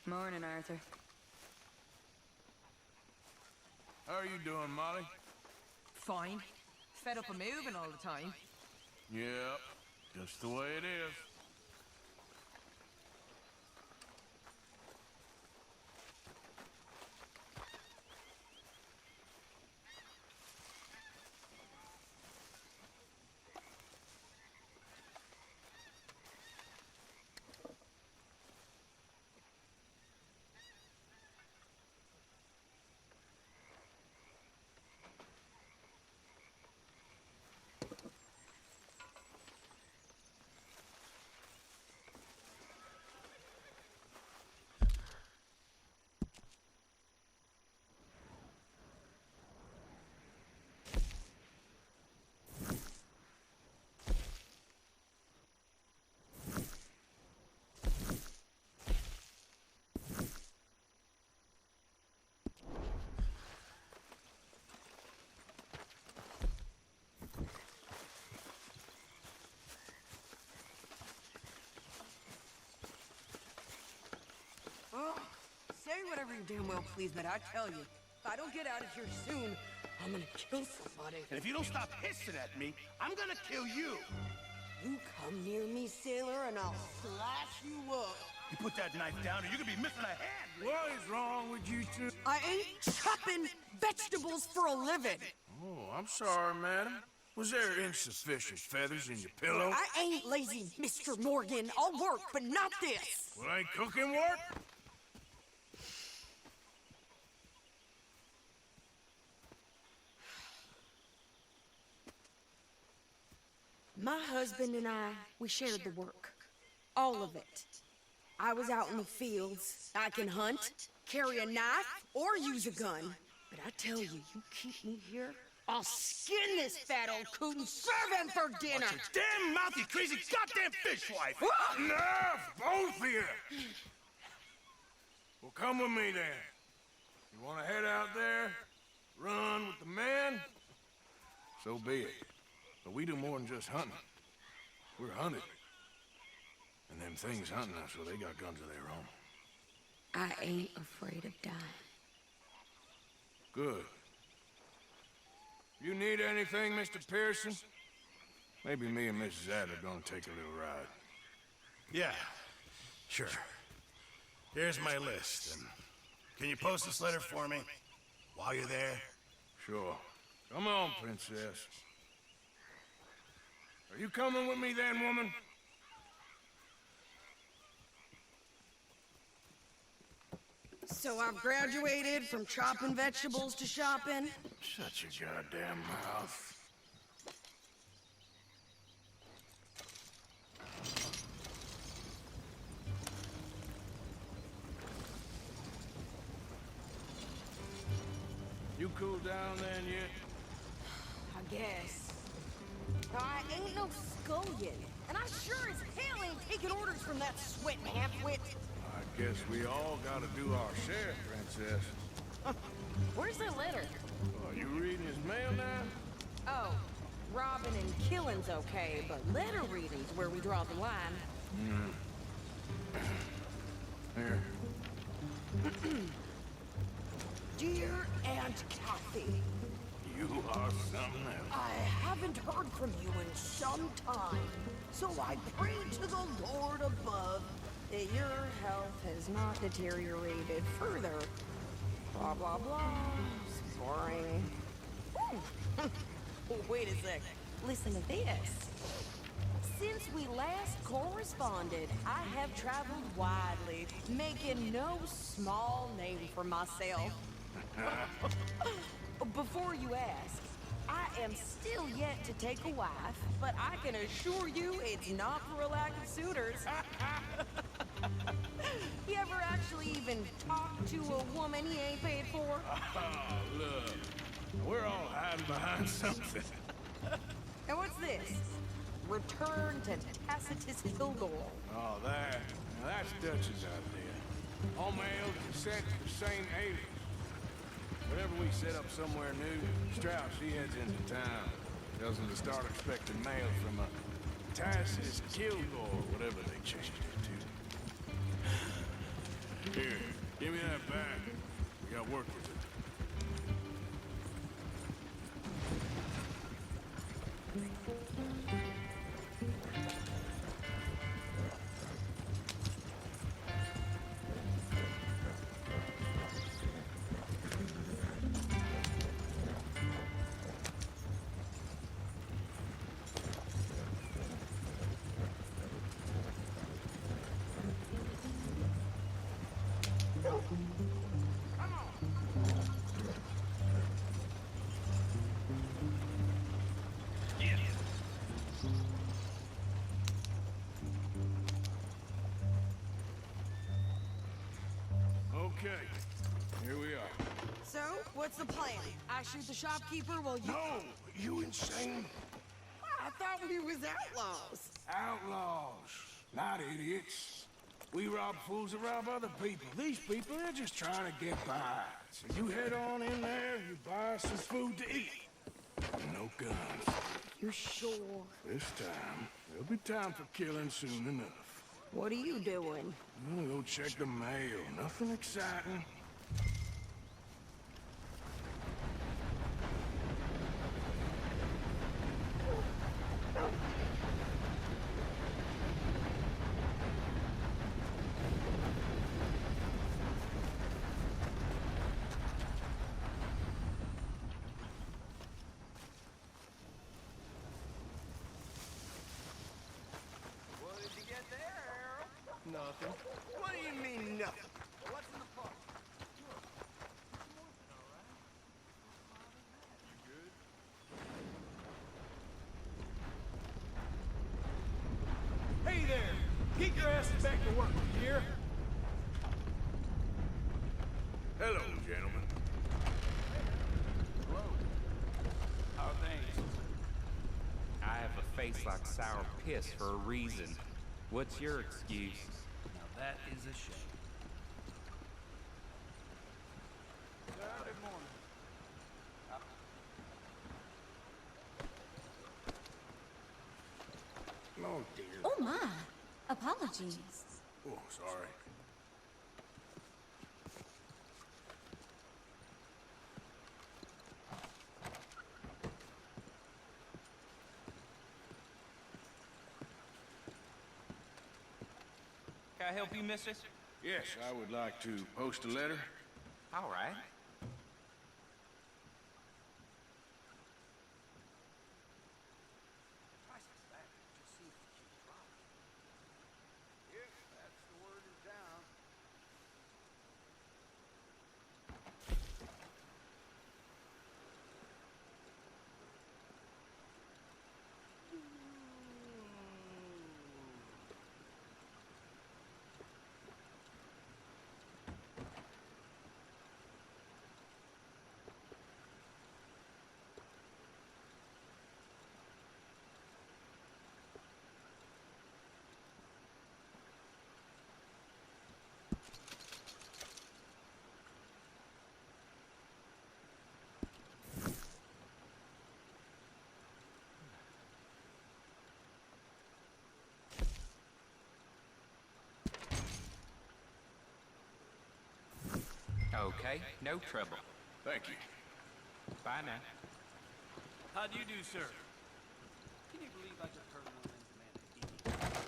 Morning, Arthur. How are you doing, Molly? Fine. Fed up of moving all the time. Yep, just the way it is. Oh, say whatever you damn well please, but I tell you, if I don't get out of here soon, I'm gonna kill somebody. And if you don't stop hissing at me, I'm gonna kill you. You come near me, sailor, and I'll slash you up. You put that knife down or you're gonna be missing a hand. What is wrong with you two? I ain't chopping vegetables for a living. Oh, I'm sorry, madam. Was there insufficient feathers in your pillow? I ain't lazy, Mr. Morgan. I'll work, but not this. Well, ain't cooking work? My husband and I, we shared the work. All of it. I was out in the fields. I can hunt, carry a knife, or use a gun. But I tell you, you keep me here, I'll skin this fat old coot and serve him for dinner. Watch your damn mouth, you crazy goddamn fishwife. Enough, both of you! Well, come with me then. You want to head out there, run with the men? So be it. But we do more than just hunting. We're hunted. And them things hunting us, well, they got guns of their own. I ain't afraid of dying. Good. You need anything, Mr. Pearson? Maybe me and Mrs. Adler are gonna take a little ride. Yeah, sure. Here's my list. And can you post this letter for me while you're there? Sure. Come on, princess. Are you coming with me then, woman? So I've graduated from chopping vegetables to shopping. Shut your goddamn mouth. You cool down then yet? I guess. I ain't no scullion, and I sure as hell ain't taking orders from that sweating half-wit. I guess we all gotta do our share, princess. Where's that letter? Oh, you reading his mail now? Oh, robbing and killing's okay, but letter reading's where we draw the line. Here. Dear Aunt Kathy, You are something else. I haven't heard from you in some time, so I pray to the Lord above that your health has not deteriorated further. Blah, blah, blah. It's boring. Wait a sec. Listen to this. Since we last corresponded, I have traveled widely, making no small name for myself. Before you ask, I am still yet to take a wife, but I can assure you it's not for a lack of suitors. You ever actually even talked to a woman he ain't paid for? Oh, look. We're all hiding behind something. And what's this? Return to Tacitus Kilgore. Oh, that. Now that's Dutch's idea. All mail consent to St. Alias. Whenever we set up somewhere new, Strauss, he heads into town. Tells them to start expecting mail from a Tacitus Kilgore, whatever they changed it to. Here, give me that bag. We got work to do. Okay, here we are. So, what's the plan? I shoot the shopkeeper while you... No, you insane? I thought we was outlaws. Outlaws, not idiots. We rob fools that rob other people. These people, they're just trying to get by. So you head on in there, you buy some food to eat. No guns. You're sure? This time, there'll be time for killing soon enough. What are you doing? I'm gonna go check the mail. Nothing exciting. Nothing. What do you mean, nothing? What's in the pot? Hey there! Get your asses back to work, you hear? Hello, gentlemen. Hello. How are things? I have a face like sour piss for a reason. What's your excuse? Now that is a shame. Good morning. Oh, dear. Oh my, apologies. Oh, sorry. Can I help you, mister? Yes, I would like to post a letter. All right. Yes, that's the word is down. Okay, no trouble. Thank you. Bye now. How do you do, sir? Can you believe I just heard one of them demand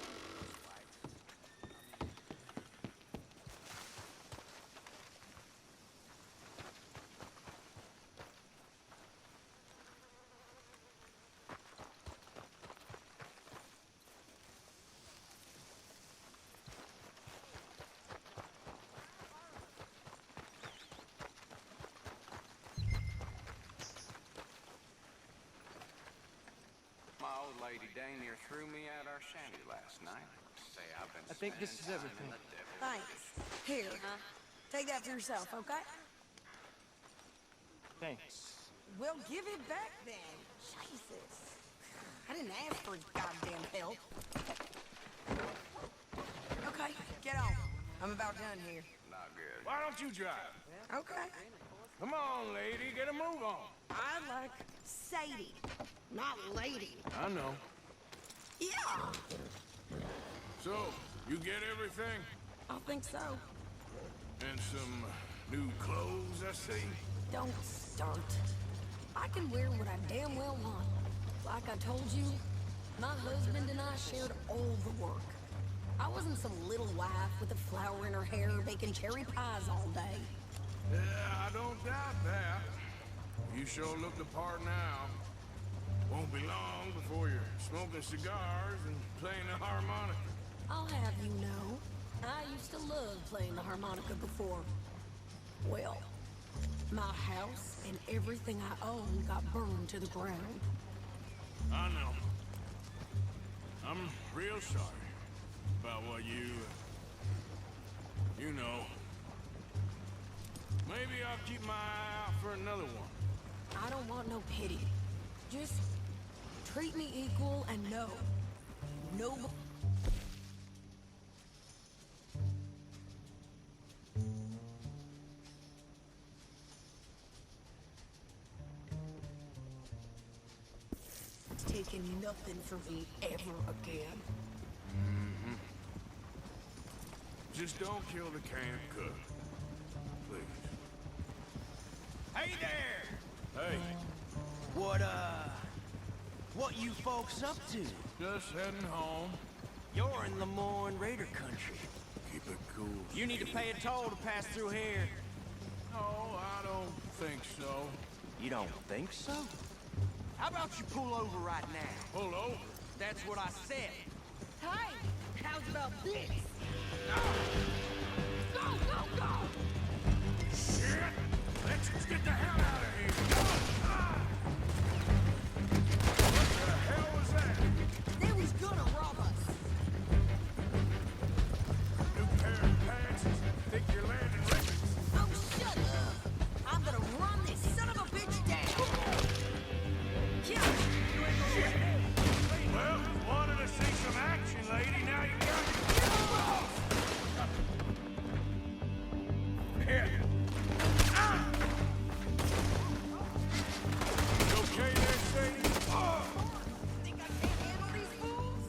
My old lady dang near threw me out our shanty last night. Say I've been I think this is spending time everything. in the devil's Thanks. Here, take that for yourself, okay? Thanks. Well, give it back then. Jesus. I didn't ask for his goddamn help. Okay, get on. I'm about done here. not good. Why don't you drive? Okay. Come on, lady, get a move on. I like Sadie, not lady. I know. Yeah, So, you get everything? I think so. And some new clothes, I see. Don't start. I can wear what I damn well want. Like I told you, my husband and I shared all the work. I wasn't some little wife with a flower in her hair baking cherry pies all day. Yeah, I don't doubt that. You sure look the part now. Won't be long before you're smoking cigars and playing the harmonica. I'll have you know, I used to love playing the harmonica before. Well, my house and everything I own got burned to the ground. I know. I'm real sorry about what you know. Maybe I'll keep my eye out for another one. I don't want no pity. Just treat me equal and no. Taking nothing from me ever again. Mm-hmm. Just don't kill the camp cook. Please. Hey there! Hey, What you folks up to? just heading home. You're in Lemoyne Raider country. Keep it cool. You need to pay a toll to pass through here. No, I don't think so. You don't think so? How about you pull over right now? Pull over. That's what I said. Hey, how's about this? Shit! Let's just get the hell out of here. What the hell was that? They was gonna rob us. New pair of pants. Think you're landing records. Oh, shut up. I'm gonna run this son of a bitch down. Kill him. Well, wanted to see some action, lady. Now you got to get off. Here. Ah! You okay there, Sadie? Oh! Think I can't handle these fools?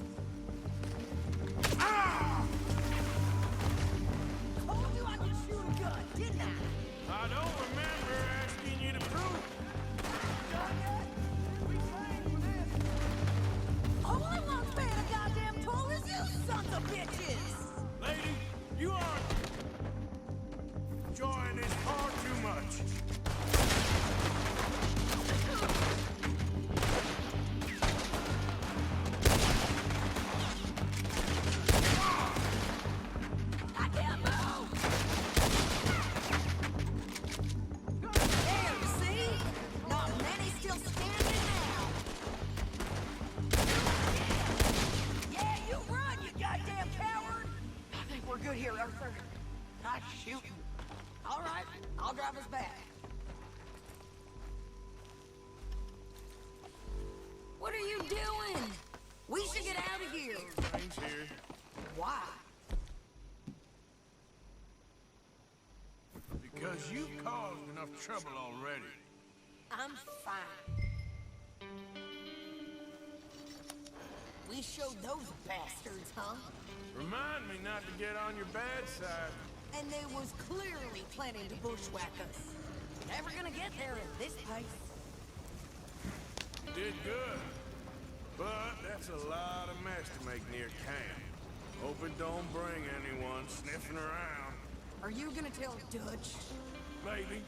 Ah! Told you I could shoot a gun, didn't I? I don't remember asking you to prove. All I want's paying a goddamn toll is you sons of bitches! Lady, you are enjoying this far too much. I can't move! There, see? Not many still standing now. Yeah, you run, you goddamn coward! I think we're good here, Arthur. Nice shooting. All right, I'll drive us back. What are you doing? We should get out of here. Train's here. Why? Because you caused enough trouble already. I'm fine. We showed those bastards, huh? Remind me not to get on your bad side. And they was clearly planning to bushwhack us. Never gonna get there at this pace. You did good. But that's a lot of mess to make near camp. Hope it don't bring anyone sniffing around. Are you gonna tell Dutch? Maybe.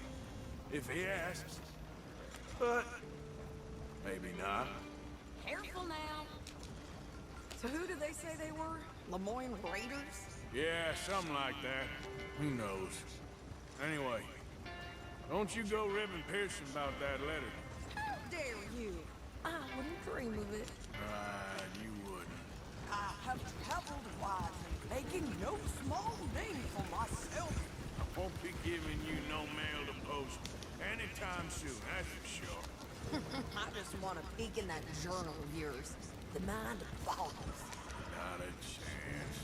If he asks. But maybe not. Careful now. So who did they say they were? Lemoyne Raiders? Yeah, something like that. Who knows? Anyway, don't you go ribbing Pearson about that letter. How dare you? I wouldn't dream of it. Right, you wouldn't. I have traveled widely, making no small name for myself. I won't be giving you no mail to post anytime soon, that's for sure. I just want to peek in that journal of yours. The mind boggles. Not a chance.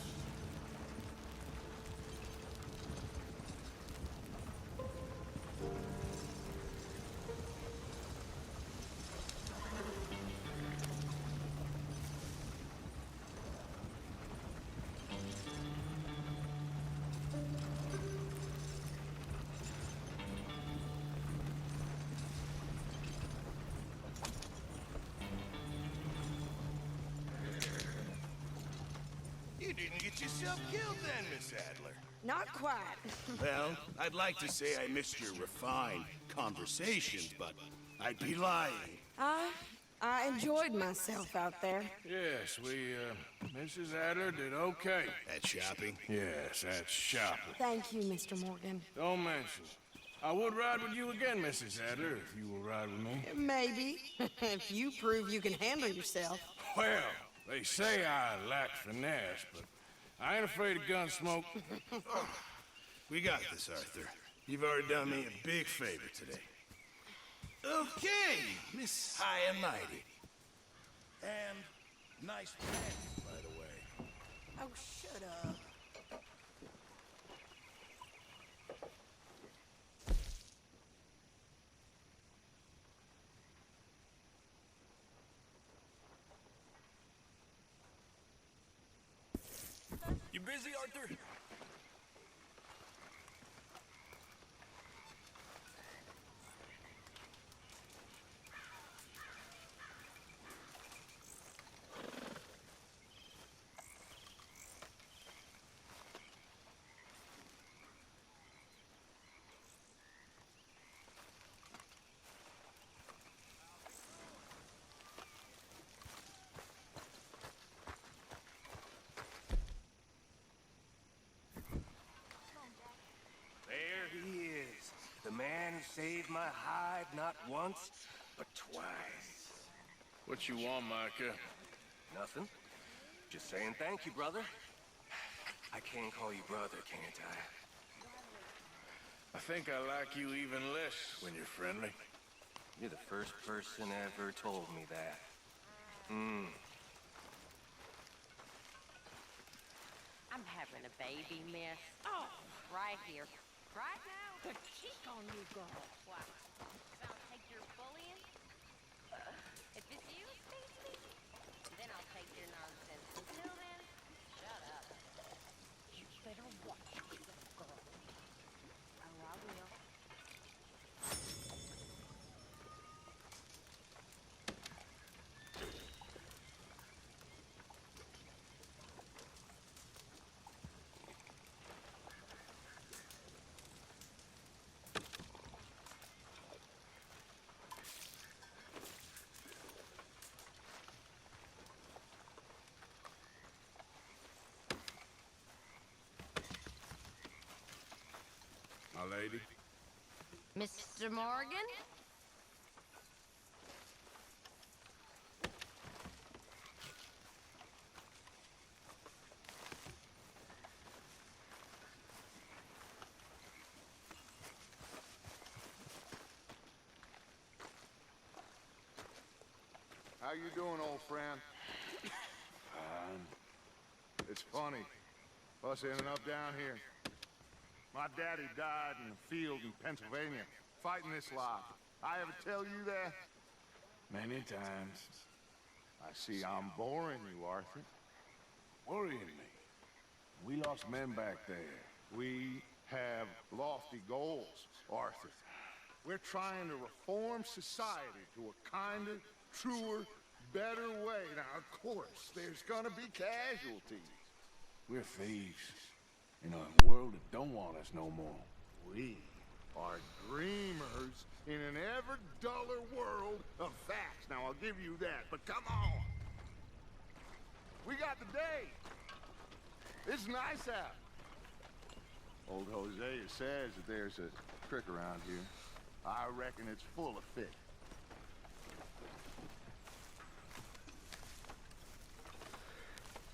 yourself killed then, Miss Adler? Not quite. Well, I'd like to say I missed your refined conversations, but I'd be lying. I enjoyed myself out there. Yes, Mrs. Adler did okay. At shopping? Yes, that's shopping. Thank you, Mr. Morgan. Don't mention it. I would ride with you again, Mrs. Adler, if you will ride with me. Maybe. If you prove you can handle yourself. Well, they say I lack finesse, but I ain't afraid of gun smoke. We got this, Arthur. You've already done me a big favor today. Okay, Miss High and Mighty. And nice pants, by the way. Oh, shut up. You busy, Arthur? The man who saved my hide not once, but twice. What you want, Micah? Nothing. Just saying thank you, brother. I can call you brother, can't I? I think I like you even less when you're friendly. You're the first person ever told me that. I'm having a baby, miss. Oh, right here. Right now? The cheek on you, girl. What? I'll take your bullying? If it's you, Stacy, then I'll take your nonsense. Until then, shut up. You better watch yourself, girl. Oh, I will. My lady? Mr. Morgan? How you doing, old friend? Fine. It's funny, us ending up down here. My daddy died in the field in Pennsylvania, fighting this life. I ever tell you that? Many times. I see I'm boring you, Arthur. Worrying me. We lost men back there. We have lofty goals, Arthur. We're trying to reform society to a kinder, truer, better way. Now, of course, there's gonna be casualties. We're thieves. In a world that don't want us no more. We are dreamers in an ever duller world of facts. Now, I'll give you that, but come on. We got the day. It's nice out. Old Hosea says that there's a trick around here. I reckon it's full of fish.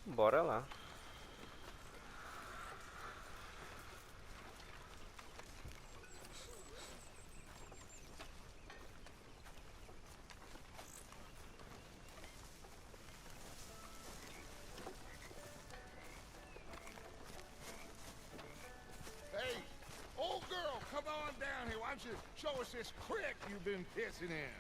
Bora lá. Hey, old girl, come on down here. Why don't you show us this creek you've been pissing in?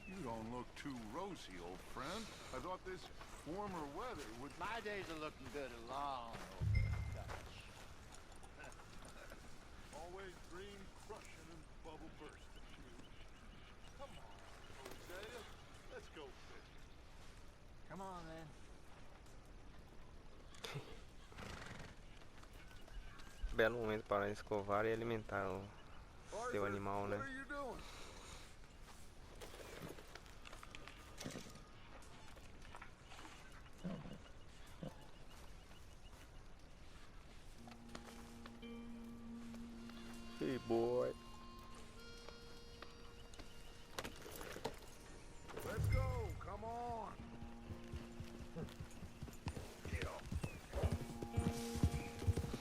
You don't look too rosy, old friend. I thought this warmer weather would... My days are looking good along. Always dream crushing and bubble bursting. Come on, Hosea. Let's go fishing. Come on, then. belo momento para escovar e alimentar o seu animal, né? Hey boy. Let's go. Come on.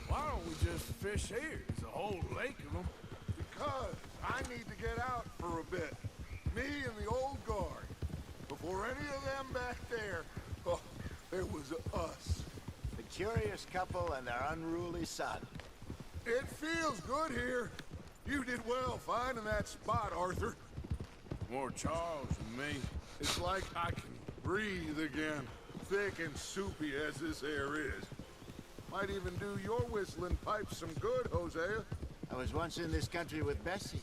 Why don't we just fish here? There's a whole lake of them. Because I need to get out for a bit. Me and the old guard. Before any of them back there, oh, there was us. The curious couple and their unruly son. It feels good here. You did well finding that spot, Arthur. More Charles than me. It's like I can breathe again. Thick and soupy as this air is. Might even do your whistling pipes some good, Hosea. I was once in this country with Bessie.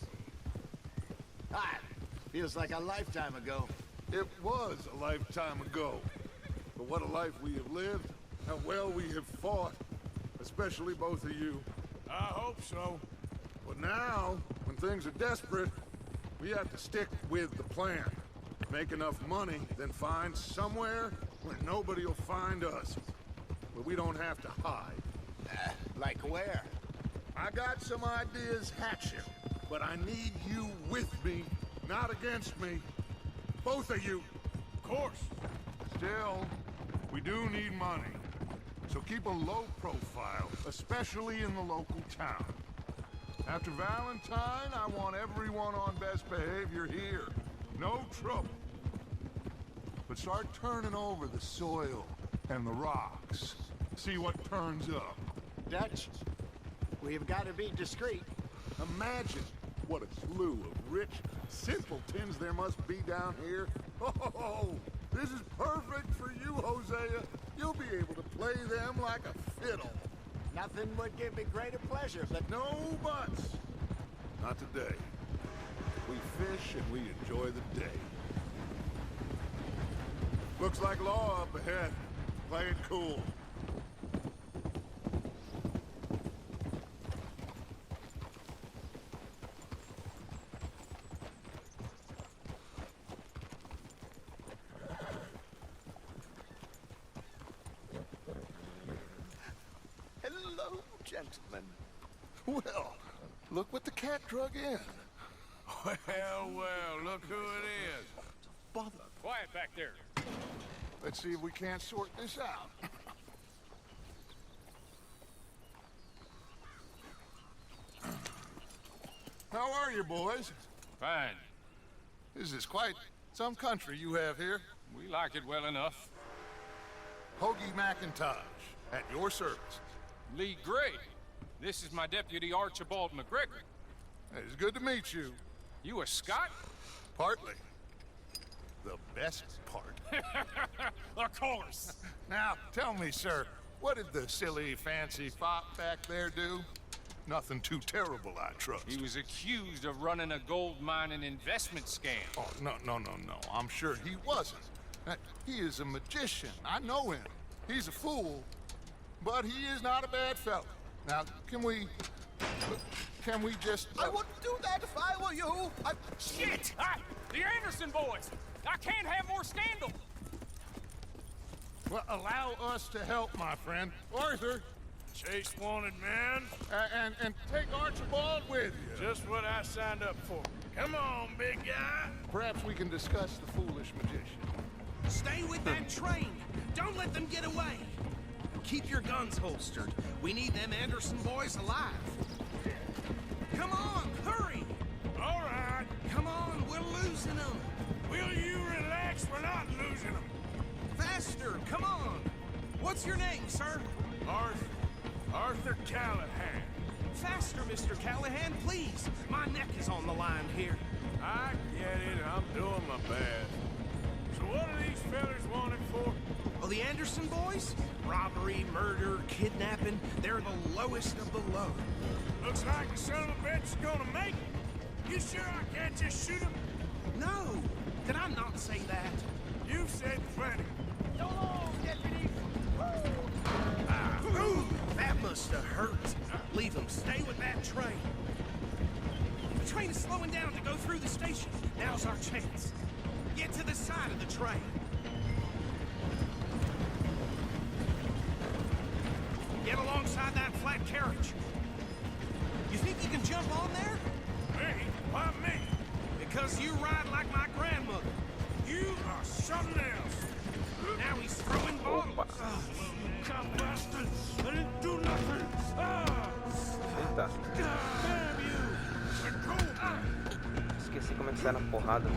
Ah, feels like a lifetime ago. It was a lifetime ago. But what a life we have lived. How well we have fought. Especially both of you. I hope so. But now, when things are desperate, we have to stick with the plan. Make enough money, then find somewhere where nobody will find us. Where we don't have to hide. Like where? I got some ideas hatching, but I need you with me, not against me. Both of you. Of course. Still, we do need money. So keep a low profile, especially in the local town. After Valentine, I want everyone on best behavior here. No trouble. But start turning over the soil and the rocks. See what turns up. Dutch, we've got to be discreet. Imagine what a slew of rich simpletons there must be down here. Oh, this is perfect for you, Hosea. You'll be able to play them like a fiddle. Nothing would give me greater pleasure, but no buts. Not today. We fish and we enjoy the day. Looks like law up ahead. Play it cool. hello, gentlemen. Well, look what the cat drug in. Well, look who it is. Bother. Quiet back there. Let's see if we can't sort this out. How are you, boys? Fine. This is quite some country you have here. We like it well enough. Hoagie McIntosh, at your service. Lee Gray. This is my deputy Archibald McGregor. It's good to meet you. You a Scot? Partly. The best part. Of course. Now, tell me, sir, what did the silly, fancy fop back there do? Nothing too terrible, I trust. He was accused of running a gold mining investment scam. Oh, no. I'm sure he wasn't. He is a magician. I know him. He's a fool, but he is not a bad fellow. Now, can we just... I wouldn't do that if I were you. Shit! The Anderson boys! I can't have more scandal! Well, allow us to help, my friend. Arthur! Chase wanted man. And take Archibald with you. Just what I signed up for. Come on, big guy. Perhaps we can discuss the foolish magician. Stay with that train. Don't let them get away. Keep your guns holstered. We need them Anderson boys alive. Come on, hurry. All right. Come on, we're losing them. Will you relax? We're not losing them. Faster, come on. What's your name, sir? Arthur Callahan. Faster, Mr. Callahan, please. My neck is on the line here. I get it. I'm doing my best. So what are these fellas wanted for? Well, the Anderson boys? Robbery, murder, kidnapping. They're the lowest of the low. Looks like the son of a bitch is gonna make it. You sure I can't just shoot him? No. Did I not say that? You've said plenty. So long, deputy. Ooh, that must have hurt. Leave him. Stay with that train. The train is slowing down to go through the station. Now's our chance. Get to the side of the train. Get alongside that flat carriage. You think you can jump on there? Me? Why me? Because you ride like my grandmother. You are something else. Now he's throwing bottles. Cop bastard! I didn't do nothing. Eita. Damn you! Esqueci como é que sai na porrada.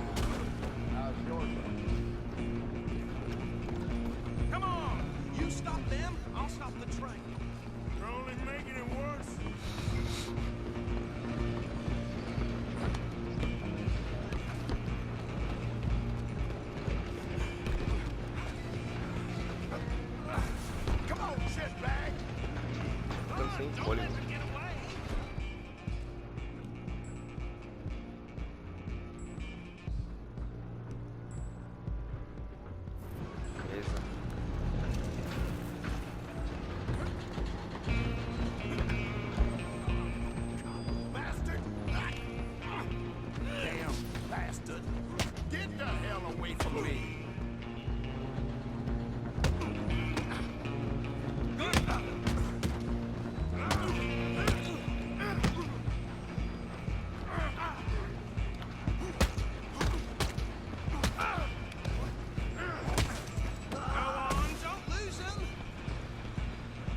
Come on! You stop them, I'll stop the train. You're only making it worse. Come on, shitbag! Ficando sem fôlego. Beleza. Bastard! Damn bastard! Get the hell away from me!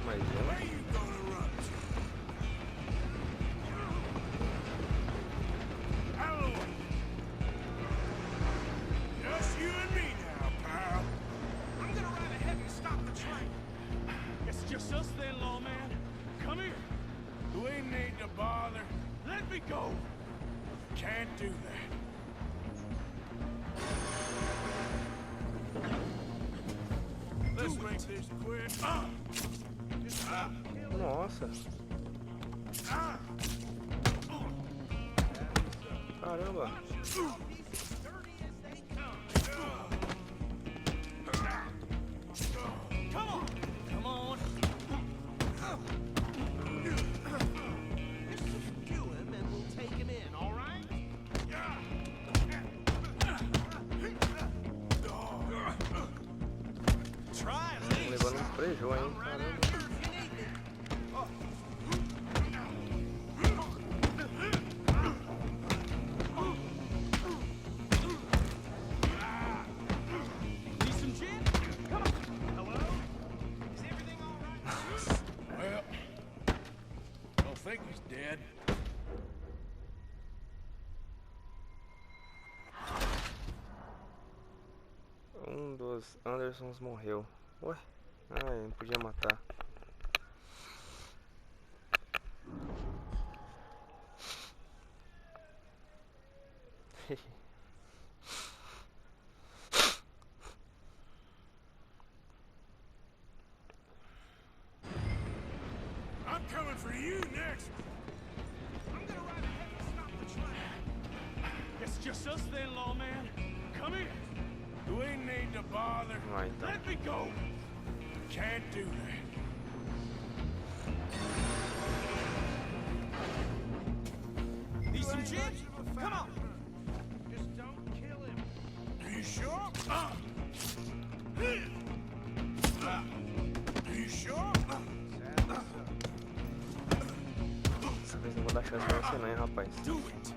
Mais Where you gonna run to? Out of the way. Just you and me now, pal. I'm gonna ride ahead and stop the train. It's just us then, lawman. Come here. We need to bother. Let me go. Can't do that. Let's make this quick. Nossa. Caramba. Come on! Come on. Just subdue him and we'll take him in, all right? Try at least. Levando um preju, hein? Caramba. Need some gin? Come on. Hello? Is everything all right? Well, don't think he's dead. Dos Andersons morreu. Ué? Ai, não podia matar. I'm coming for you next. I'm gonna ride ahead and stop the train. It's just us then, lawman. Come here. We need to bother. Vai, então. Let me go. Can't do that. Need some gin? Come on. Just don't kill him. Are you sure? Are you sure? Dessa vez não vou dar chance pra você não, hein, rapaz. Do it.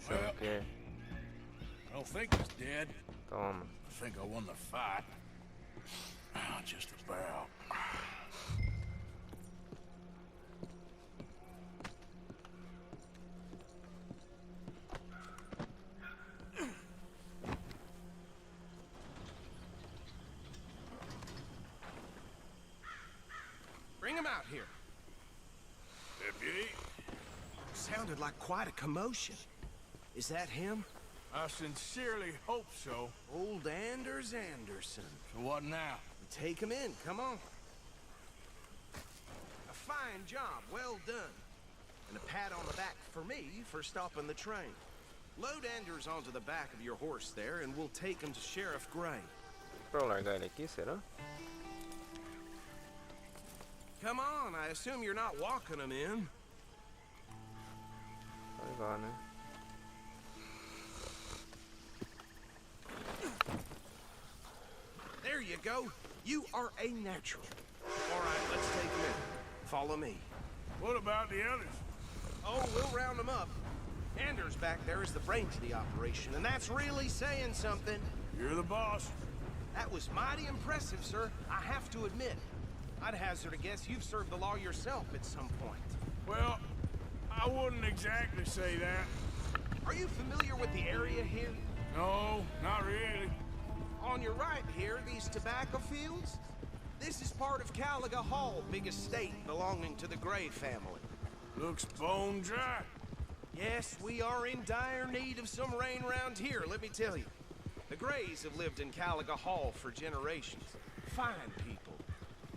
Sabe o que? I don't think he's dead. Toma. I think I won the fight. Just about. Bring him out here. Deputy? Sounded like quite a commotion. Is that him? I sincerely hope so. Old Anders Anderson. So what now? Take him in, come on. I fine job. Well done. And a pat on the back for me for stopping the train. Load Anders onto the back of your horse there, and we'll take him to Sheriff Gray. Pra eu largar ele aqui, será? Come on, I assume you're not walking him in. Vai lá, né? There you go. You are a natural. All right, let's take him in. Follow me. What about the others? Oh, we'll round them up. Anders back there is the brains of the operation, and that's really saying something. You're the boss. That was mighty impressive, sir. I have to admit. I'd hazard a guess you've served the law yourself at some point. Well, I wouldn't exactly say that. Are you familiar with the area here? No, not really. On your right here, these tobacco fields? This is part of Caliga Hall, big estate belonging to the Gray family. Looks bone dry. Yes, we are in dire need of some rain around here, let me tell you. The Grays have lived in Caliga Hall for generations. Fine people.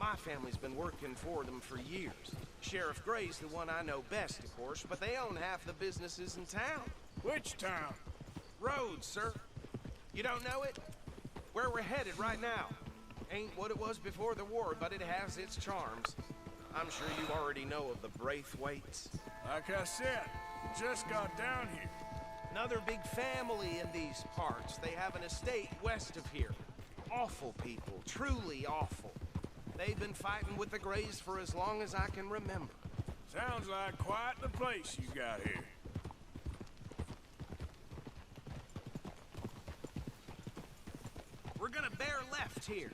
My family's been working for them for years. Sheriff Gray's the one I know best, of course, but they own half the businesses in town. Which town? Rhodes, sir. You don't know it? Where we're headed right now. Ain't what it was before the war, but it has its charms. I'm sure you already know of the Braithwaites. Like I said, we just got down here. Another big family in these parts. They have an estate west of here. Awful people, truly awful. They've been fighting with the Grays for as long as I can remember. Sounds like quite the place you got here. We're gonna bear left here.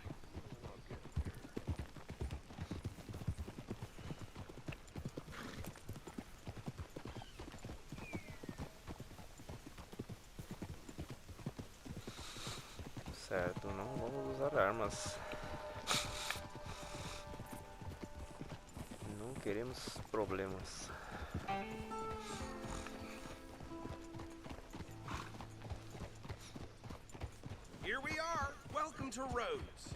Certo, não vamos usar armas. Não queremos problemas. Here we are. Welcome to Rhodes.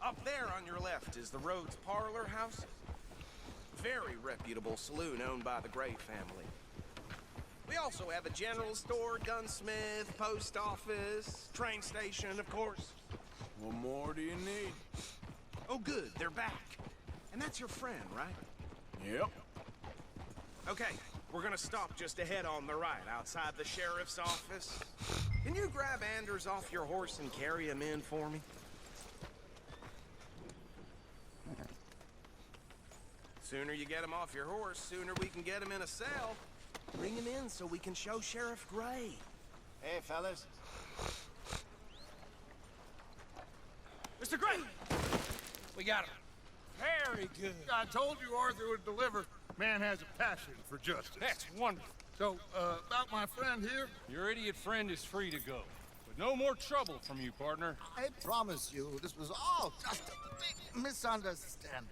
Up there on your left is the Rhodes Parlor House. Very reputable saloon owned by the Gray family. We also have a general store, gunsmith, post office, train station, of course. What more do you need? Oh, good. They're back. And that's your friend, right? Yep. Okay, we're gonna stop just ahead on the right, outside the sheriff's office. Can you grab Anders off your horse and carry him in for me? Sooner you get him off your horse, sooner we can get him in a cell. Bring him in so we can show Sheriff Gray. Hey, fellas. Mr. Gray! We got him. Very good. I told you Arthur would deliver. Man has a passion for justice. That's wonderful. So, about my friend here? Your idiot friend is free to go. But no more trouble from you, partner. I promise you, this was all just a big misunderstanding.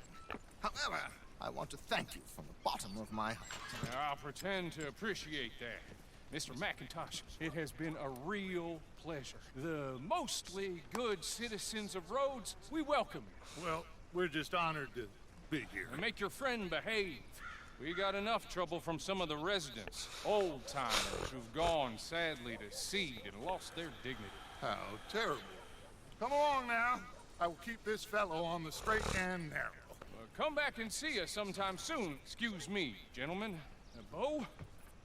However, I want to thank you from the bottom of my heart. I'll pretend to appreciate that. Mr. McIntosh, it has been a real pleasure. The mostly good citizens of Rhodes, we welcome you. Well, we're just honored to be here. And make your friend behave. We got enough trouble from some of the residents, old-timers who've gone, sadly, to seed and lost their dignity. How terrible. Come along now. I will keep this fellow on the straight and narrow. Come back and see us sometime soon. Excuse me, gentlemen. Bo,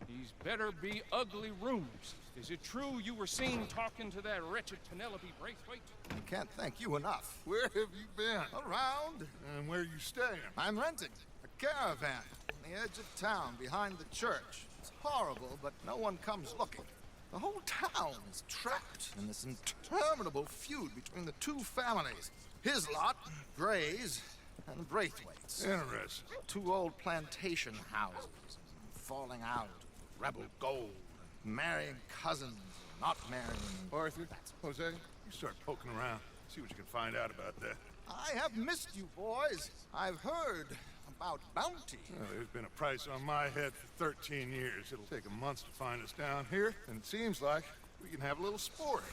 these better be ugly rooms. Is it true you were seen talking to that wretched Penelope Braithwaite? I can't thank you enough. Where have you been? Around. And where are you staying? I'm renting a caravan on the edge of town behind the church. It's horrible, but no one comes looking. The whole town is trapped in this interminable feud between the two families. His lot, Gray's, and Braithwaite's. Interesting. Two old plantation houses, falling out, rebel gold, marrying cousins, not marrying. Arthur, Jose, you start poking around. See what you can find out about that. I have missed you, boys. I've heard about bounty. Well, there's been a price on my head for 13 years. It'll take a month to find us down here, and it seems like We can have a little sport.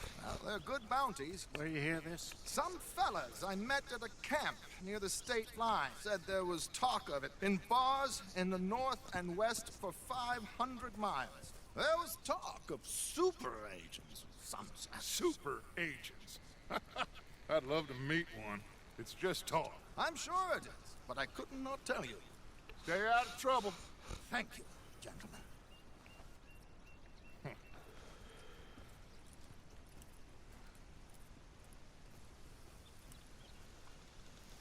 They're good bounties. Where you hear this? Some fellas I met at a camp near the state line said there was talk of it in bars in the north and west for 500 miles. There was talk of super agents. Some super agents. I'd love to meet one. It's just talk. I'm sure it is, but I couldn't not tell you. Stay out of trouble. Thank you, gentlemen.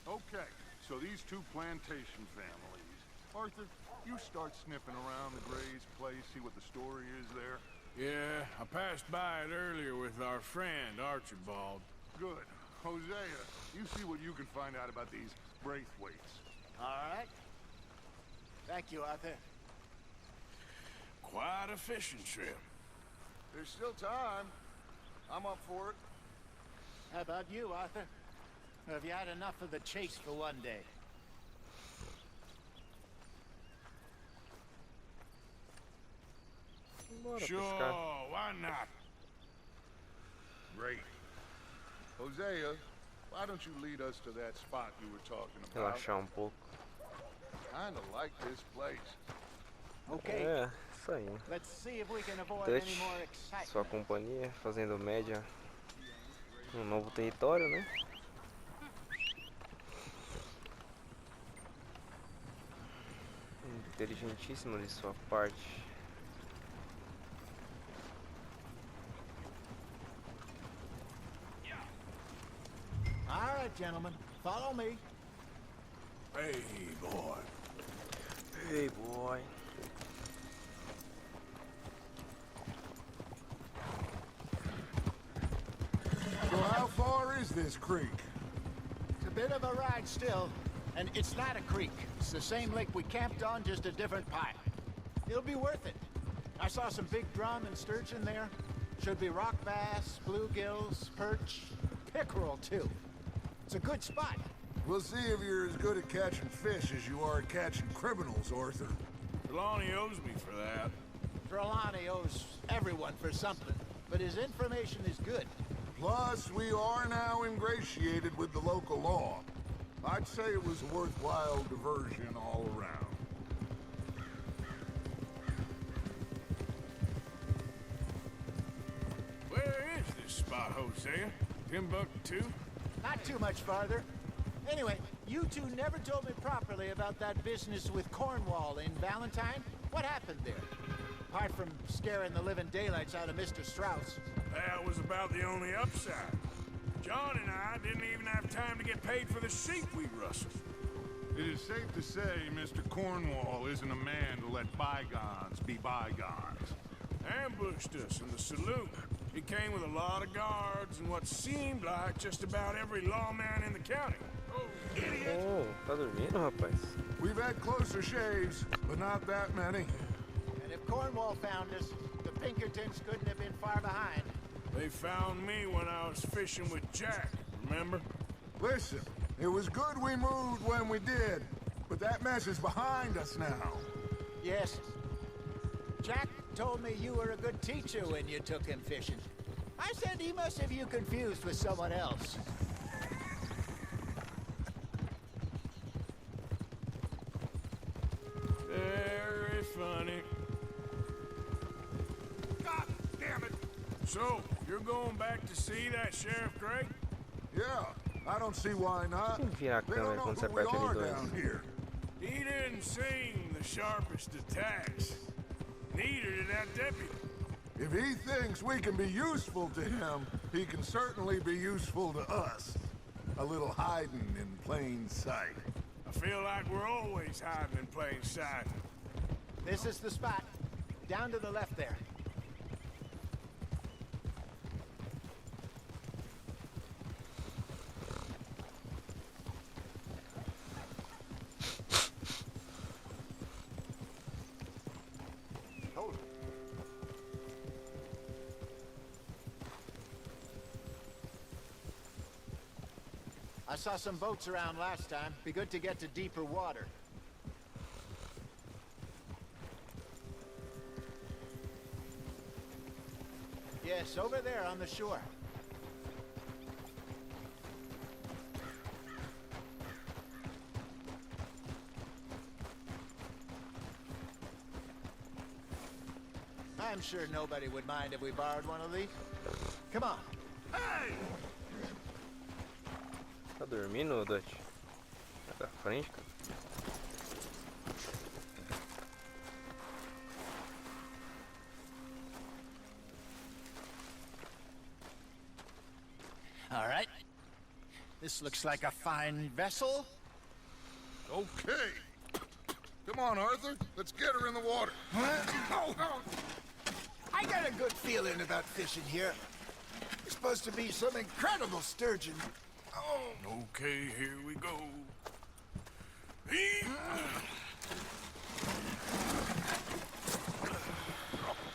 Okay, so these two plantation families. Arthur, you start sniffing around the Gray's place, see what the story is there. Yeah, I passed by it earlier with our friend, Archibald. Good. Hosea, you see what you can find out about these Braithwaites. All right. Thank you, Arthur. Quite a fishing trip. There's still time. I'm up for it. How about you, Arthur? Or have you had enough of the chase for one day? Bora Sure, pescar. why not? Great. Hosea, why don't you lead us to that spot you were talking about? Relaxar pouco. Kinda like this place. Okay. É, isso aí. Let's see if we can avoid Dutch, any more excitement. sua companhia, fazendo média no novo território, né? Inteligentíssimo de sua parte. All right, gentlemen, follow me. Hey, boy. Hey, boy. So how far is this creek? It's a bit of a ride still, and it's not a creek. It's the same lake we camped on, just a different pipe. It'll be worth it. I saw some big drum and sturgeon there. Should be rock bass, bluegills, perch, pickerel too. It's a good spot. We'll see if you're as good at catching fish as you are at catching criminals, Arthur. Trelawney owes me for that. Trelawney owes everyone for something, but his information is good. Plus, we are now ingratiated with the local law. I'd say it was a worthwhile diversion all around. Where is this spot, Hosea? Timbuktu? Not too much farther. Anyway, you two never told me properly about that business with Cornwall in Valentine. What happened there? Apart from scaring the living daylights out of Mr. Strauss. That was about the only upside. John and I didn't even have time to get paid for the sheep we rustled. It is safe to say Mr. Cornwall isn't a man to let bygones be bygones. Ambushed us in the saloon. He came with a lot of guards and what seemed like just about every lawman in the county. Oh, idiot! Oh, tá dormindo, rapaz? We've had closer shaves, but not that many. And if Cornwall found us, the Pinkertons couldn't have been far behind. They found me when I was fishing with Jack, remember? Listen, it was good we moved when we did, but that mess is behind us now. Yes. Jack told me you were a good teacher when you took him fishing. I said he must have you confused with someone else. Very funny. God damn it! So, you're going back to see that Sheriff Gray? Yeah, I don't see why not. Tem que virar a They don't câmera know quando você who we aperta are L2. down here. He didn't seem the sharpest attacks. Neither did that deputy. If he thinks we can be useful to him, he can certainly be useful to us. A little hiding in plain sight. I feel like we're always hiding in plain sight. This is the spot. Down to the left there. Hold it. I saw some boats around last time. Be good to get to deeper water. Yeah, Yes, over there on the shore. I'm sure nobody would mind if we borrowed one of these. Come on. Hey! Tá dormindo, Dutch? Tá pra frente, cara. All right. This looks like a fine vessel. Okay. Come on, Arthur. Let's get her in the water. I got a good feeling about fishing here. It's supposed to be some incredible sturgeon. Okay, here we go.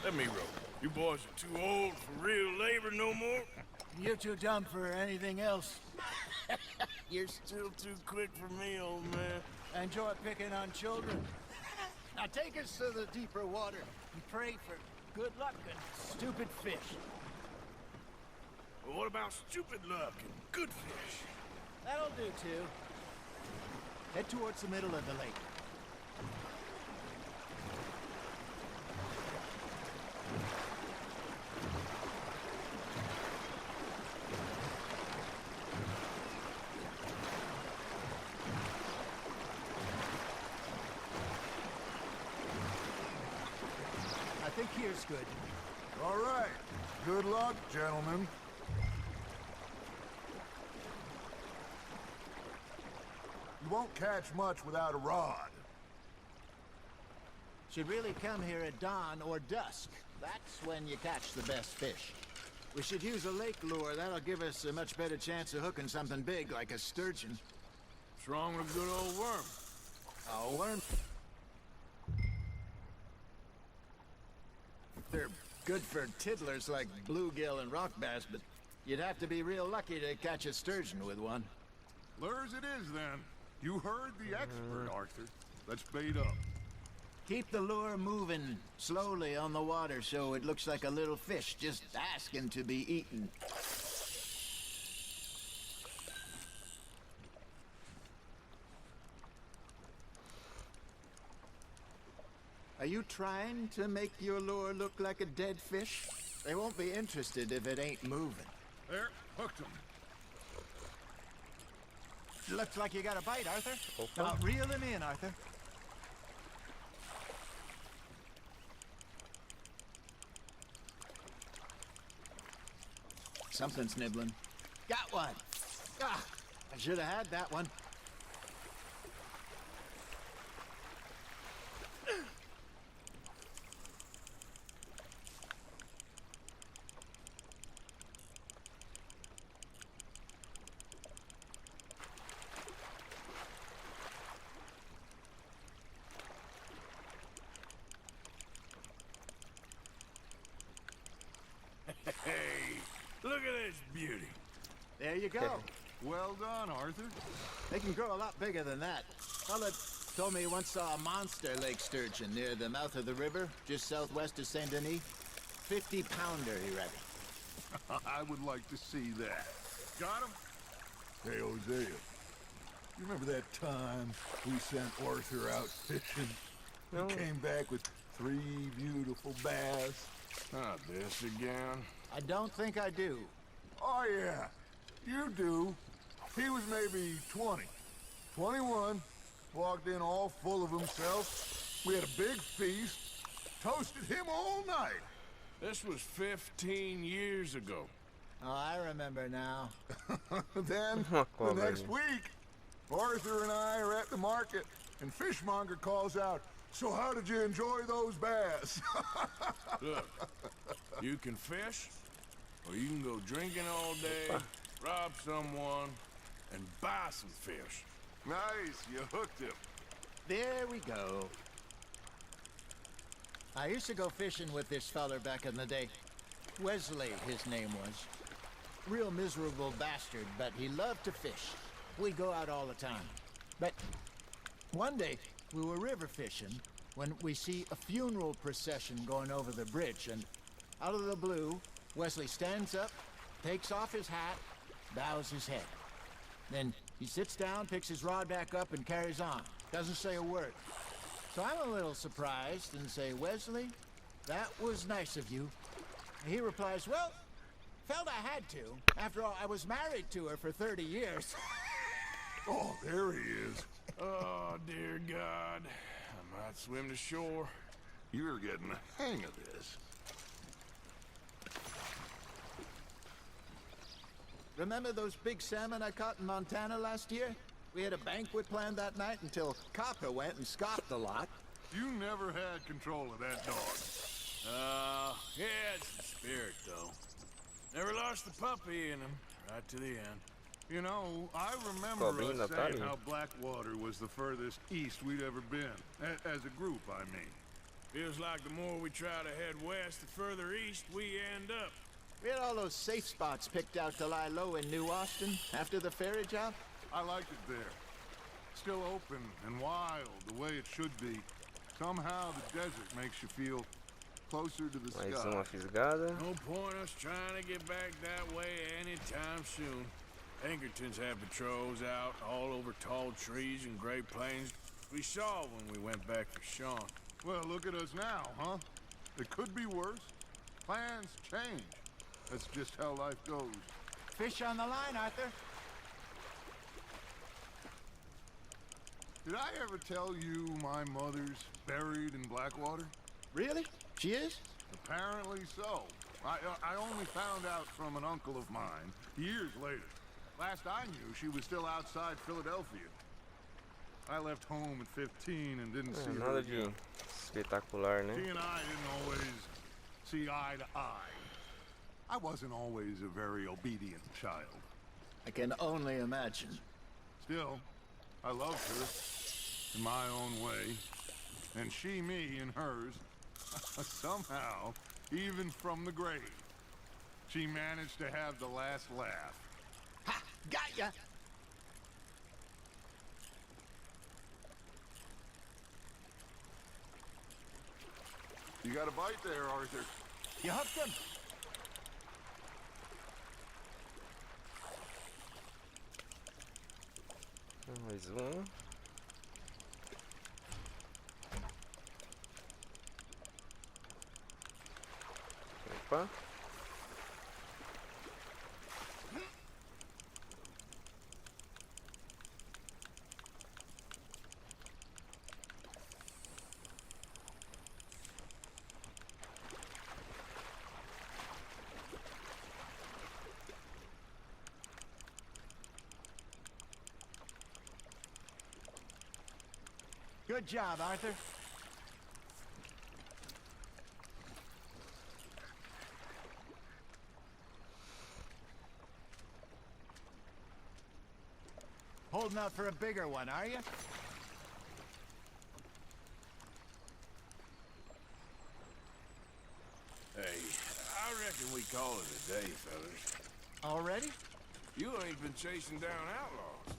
Let me row. You boys are too old for real labor no more. You're too dumb for anything else. You're still too quick for me, old man. Enjoy picking on children. Now take us to the deeper water and pray for good luck and stupid fish. Well, what about stupid luck and good fish? That'll do, too. Head towards the middle of the lake. I think here's good. All right. Good luck, gentlemen. You won't catch much without a rod. Should really come here at dawn or dusk. That's when you catch the best fish. We should use a lake lure. That'll give us a much better chance of hooking something big like a sturgeon. What's wrong with a good old worm? A worm? They're good for tiddlers like bluegill and rock bass, but you'd have to be real lucky to catch a sturgeon with one. Lures it is, then. You heard the expert, Arthur. Let's bait up. Keep the lure moving slowly on the water so it looks like a little fish just asking to be eaten. Are you trying to make your lure look like a dead fish? They won't be interested if it ain't moving. There, hooked him. Looks like you got a bite, Arthur. Okay. Now reel him in, Arthur. Something's nibbling. Got one. Ah, I should have had that one. Hey, look at this beauty. There you go. Well done, Arthur. They can grow a lot bigger than that. Fella told me he once saw a monster lake sturgeon near the mouth of the river, just southwest of Saint Denis. 50-pounder, he reckon. I would like to see that. Got him? Hey, Hosea. You remember that time we sent Arthur out fishing? No. He came back with 3 beautiful bass. Not this again. I don't think I do. Oh, yeah. You do. He was maybe 20. 21. Walked in all full of himself. We had a big feast. Toasted him all night. This was 15 years ago. Oh, I remember now. Then, the next week, Arthur and I are at the market, and Fishmonger calls out, "So how did you enjoy those bass?" Look, you can fish, or you can go drinking all day, rob someone, and buy some fish. Nice, you hooked him. There we go. I used to go fishing with this feller back in the day. Wesley, his name was. Real miserable bastard, but he loved to fish. We'd go out all the time. But one day, we were river fishing when we see a funeral procession going over the bridge, and out of the blue, Wesley stands up, takes off his hat, bows his head. Then he sits down, picks his rod back up, and carries on. Doesn't say a word. So I'm a little surprised and say, Wesley, that was nice of you. And he replies, well, felt I had to. After all, I was married to her for 30 years. Oh, there he is. Oh, dear God. I might swim to shore. You're getting the hang of this. Remember those big salmon I caught in Montana last year? We had a banquet planned that night until Copper went and scoffed a lot. You never had control of that dog. Yeah, it's the spirit, though. Never lost the puppy in him, right to the end. You know, I remember us saying how Blackwater was the furthest east we'd ever been. As a group, I mean. Feels like the more we try to head west, the further east we end up. We had all those safe spots picked out to lie low in New Austin after the ferry job. I liked it there. Still open and wild, the way it should be. Somehow the desert makes you feel closer to the sky. Mais uma fisgada. No point us trying to get back that way anytime soon. Pinkertons have patrols out all over tall trees and Great Plains. We saw when we went back for Sean. Well, look at us now, huh? It could be worse. Plans change. That's just how life goes. Fish on the line, Arthur. Did I ever tell you my mother's buried in Blackwater? Really? She is? Apparently so. I only found out from an uncle of mine years later. Last I knew, she was still outside Philadelphia. I left home at 15 and didn't see her Nada de again. espetacular, né? She and I didn't always see eye to eye. I wasn't always a very obedient child. I can only imagine. Still, I loved her in my own way, and she me in hers. Somehow, even from the grave, she managed to have the last laugh. Ha! Got ya! You got a bite there, Arthur. You hooked him. Mais um. Opa. Good job, Arthur. Holding out for a bigger one, are you? Hey, I reckon we call it a day, fellas. Already? You ain't been chasing down outlaws.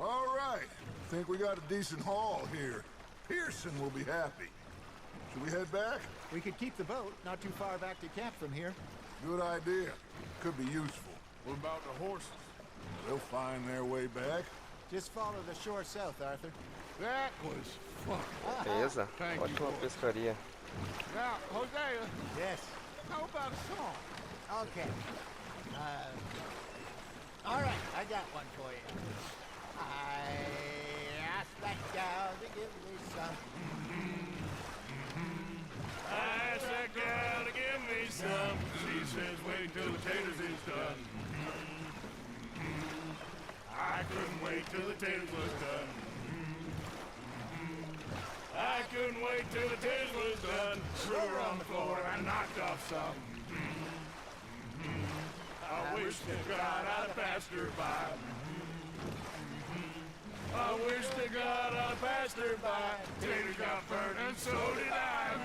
All right. Think we got a decent haul here. Pearson will be happy. Should we head back? We could keep the boat not too far back to camp from here. Good idea. Could be useful. What about the horses? They'll find their way back. Just follow the shore south, Arthur. That was fun. Beleza. Thank you, Ótima boys. pescaria. Now, Hosea, Yes. how about a song? Okay. All right, I got one for you. I asked that gal to give me some. I asked that gal to give me some. She says, wait till the taters is done. I couldn't wait till the taters was done. I couldn't wait till the taters was done. Threw her on the floor and knocked off some. I wish to God I'd passed her by. I wish to God I passed her by. Taters got burned and so did I.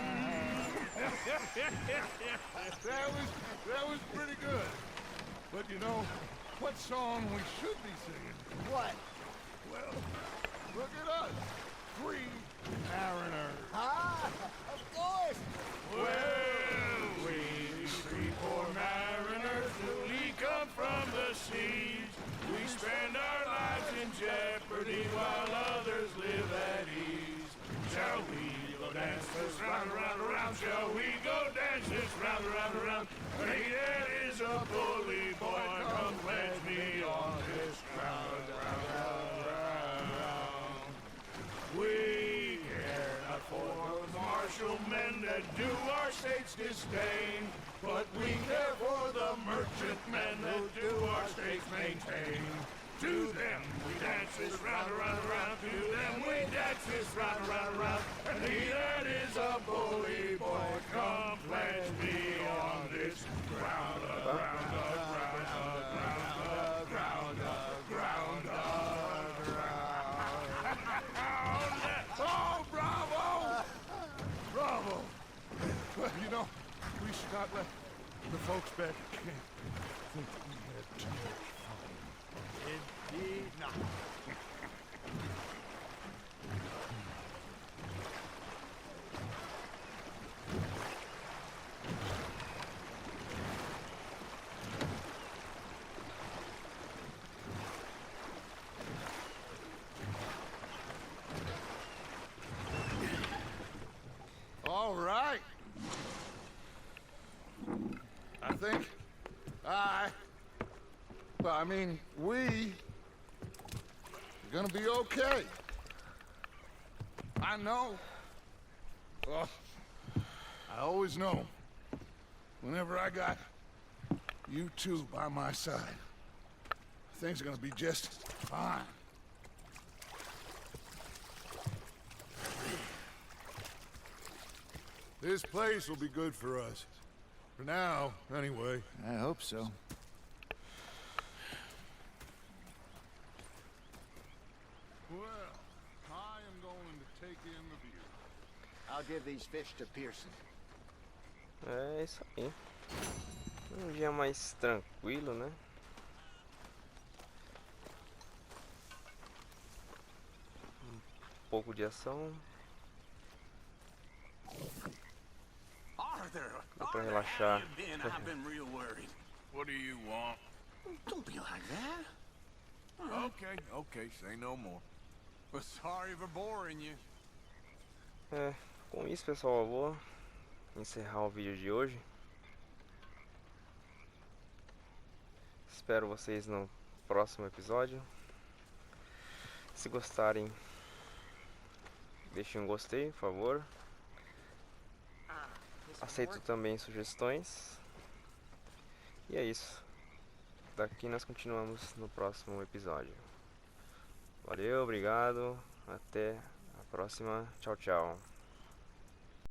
That was pretty good. But you know, what song we should be singing? What? Well, look at us. 3 Mariner. Ah, of course. Well, we three poor mariners newly come from the seas. We spend our lives in jeopardy while others live at ease. Shall we go dance this round, around, around? Shall we go dance this round, around, around? He that is a bully boy, come pledge me on this round, round, round, round. We care not for those martial men that do our states disdain, but we care for the merchant men that do our states maintain. To them we dance this round, around, around. To them we dance this round, around, around. And he that is a bully boy, come pledge me on this ground, ground, ground, ground, ground, ground, ground. Oh, bravo! Bravo! Well, you know, we should not let the folks back at camp think we had too much fun. Indeed not. All right. I think we are gonna be okay. I know. Well, I always know. Whenever I got you two by my side, things are gonna be just fine. This place will be good for us. For now, anyway. I hope so. Well, I am going to take in the view. I'll give these fish to Pearson. É isso aí. Um dia mais tranquilo, né? Um pouco de ação. Dá pra relaxar. I've been real worried. What do you want? Don't be like that. Okay, okay, say no more. But sorry for boring you. É, com isso, pessoal, eu vou encerrar o vídeo de hoje. Espero vocês no próximo episódio. Se gostarem, deixem um gostei, por favor. Aceito também sugestões. E é isso. Daqui nós continuamos no próximo episódio. Valeu, obrigado. Até a próxima. Tchau, tchau.